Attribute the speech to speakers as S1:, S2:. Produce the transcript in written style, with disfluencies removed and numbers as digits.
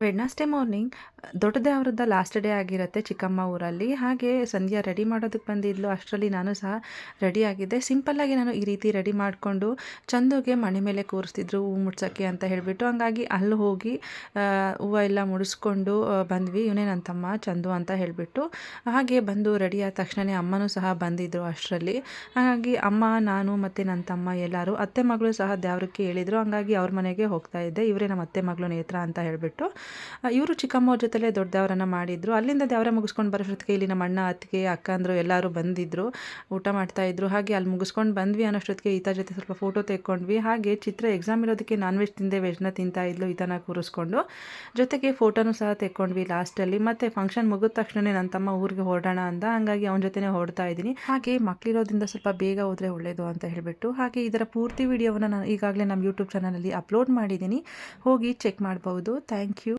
S1: Wednesday morning ದೊಡ್ಡದೇ ಅವ್ರದ್ದು last day ಆಗಿರುತ್ತೆ ಚಿಕ್ಕಮ್ಮ ಊರಲ್ಲಿ. ಹಾಗೆ ಸಂಧ್ಯಾ ರೆಡಿ ಮಾಡೋದಕ್ಕೆ ಬಂದಿದ್ಲು. ಅಷ್ಟರಲ್ಲಿ ನಾನು ಸಹ ರೆಡಿಯಾಗಿದ್ದೆ. ಸಿಂಪಲ್ಲಾಗಿ ನಾನು ಈ ರೀತಿ ರೆಡಿ ಮಾಡಿಕೊಂಡು ಚಂದುಗೆ ಮಣೆ ಮೇಲೆ ಕೂರಿಸ್ತಿದ್ರು ಹೂವು ಮುಡ್ಸೋಕ್ಕೆ ಅಂತ ಹೇಳಿಬಿಟ್ಟು. ಹಂಗಾಗಿ ಅಲ್ಲಿ ಹೋಗಿ ಹೂವು ಎಲ್ಲ ಮುಡಿಸ್ಕೊಂಡು ಬಂದ್ವಿ. ಇವನೇ ನನ್ನ ತಮ್ಮ ಚಂದು ಅಂತ ಹೇಳಿಬಿಟ್ಟು. ಹಾಗೆ ಬಂದು ರೆಡಿ ಆದ ತಕ್ಷಣವೇ ಅಮ್ಮನೂ ಸಹ ಬಂದಿದ್ದರು ಅಷ್ಟರಲ್ಲಿ. ಹಾಗಾಗಿ ಅಮ್ಮ, ನಾನು ಮತ್ತು ನನ್ನ ತಮ್ಮ ಎಲ್ಲರೂ, ಅತ್ತೆ ಮಗಳು ಸಹ ದ್ಯಾವ್ರಕ್ಕೆ ಹೇಳಿದರು. ಹಂಗಾಗಿ ಅವ್ರ ಮನೆಗೆ ಹೋಗ್ತಾ ಇದ್ದೆ. ಇವರೇ ನಮ್ಮ ಅತ್ತೆ ಮಗಳು ನೇತ್ರ ಅಂತ ಹೇಳಿಬಿಟ್ಟು. ಇವರು ಚಿಕ್ಕಮ್ಮವ್ರ ಜೊತೆಲೇ ದೊಡ್ಡ ದೇವರನ್ನ ಮಾಡಿದ್ರು. ಅಲ್ಲಿಂದ ದೇವರ ಮುಗಿಸ್ಕೊಂಡು ಬರೋಷ್ಟೊತ್ತಿಗೆ ಇಲ್ಲಿ ನಮ್ಮ ಅಣ್ಣ, ಅತ್ತಿಗೆ, ಅಕ್ಕಂದರು ಎಲ್ಲರೂ ಬಂದಿದ್ದರು, ಊಟ ಮಾಡ್ತಾಯಿದ್ರು. ಹಾಗೆ ಅಲ್ಲಿ ಮುಗಿಸ್ಕೊಂಡು ಬಂದ್ವಿ ಅನ್ನೋಷ್ಟೊತ್ತಿಗೆ ಈತ ಜೊತೆ ಸ್ವಲ್ಪ ಫೋಟೋ ತೆಕ್ಕೊಂಡ್ವಿ. ಹಾಗೆ ಚಿತ್ರ ಎಕ್ಸಾಮ್ ಇರೋದಕ್ಕೆ ನಾನ್ ವೆಜ್ ತಿಂದೆ ವೆಜ್ನ ತಿಂತಾ ಇದ್ಲು ಈತನ ಕೂರಿಸ್ಕೊಂಡು. ಜೊತೆಗೆ ಫೋಟೋನು ಸಹ ತೆಕ್ಕೊಂಡ್ವಿ ಲಾಸ್ಟಲ್ಲಿ. ಮತ್ತು ಫಂಕ್ಷನ್ ಮುಗಿದ ತಕ್ಷಣವೇ ನನ್ನ ತಮ್ಮ ಊರಿಗೆ ಹೊರಡೋಣ ಅಂದ. ಹಂಗಾಗಿ ಅವನ ಜೊತೆನೇ ಹೊರಡ್ತಾ ಇದ್ದೀನಿ. ಹಾಗೆ ಮಕ್ಕಳಿರೋದ್ರಿಂದ ಸ್ವಲ್ಪ ಬೇಗ ಹೋದರೆ ಒಳ್ಳೆಯದು ಅಂತ ಹೇಳಿಬಿಟ್ಟು. ಹಾಗೆ ಇದರ ಪೂರ್ತಿ ವಿಡಿಯೋವನ್ನು ನಾನು ಈಗಾಗಲೇ ನಮ್ಮ ಯೂಟ್ಯೂಬ್ ಚಾನಲಲ್ಲಿ ಅಪ್ಲೋಡ್ ಮಾಡಿದ್ದೀನಿ, ಹೋಗಿ ಚೆಕ್ ಮಾಡ್ಬೋದು. Thank you.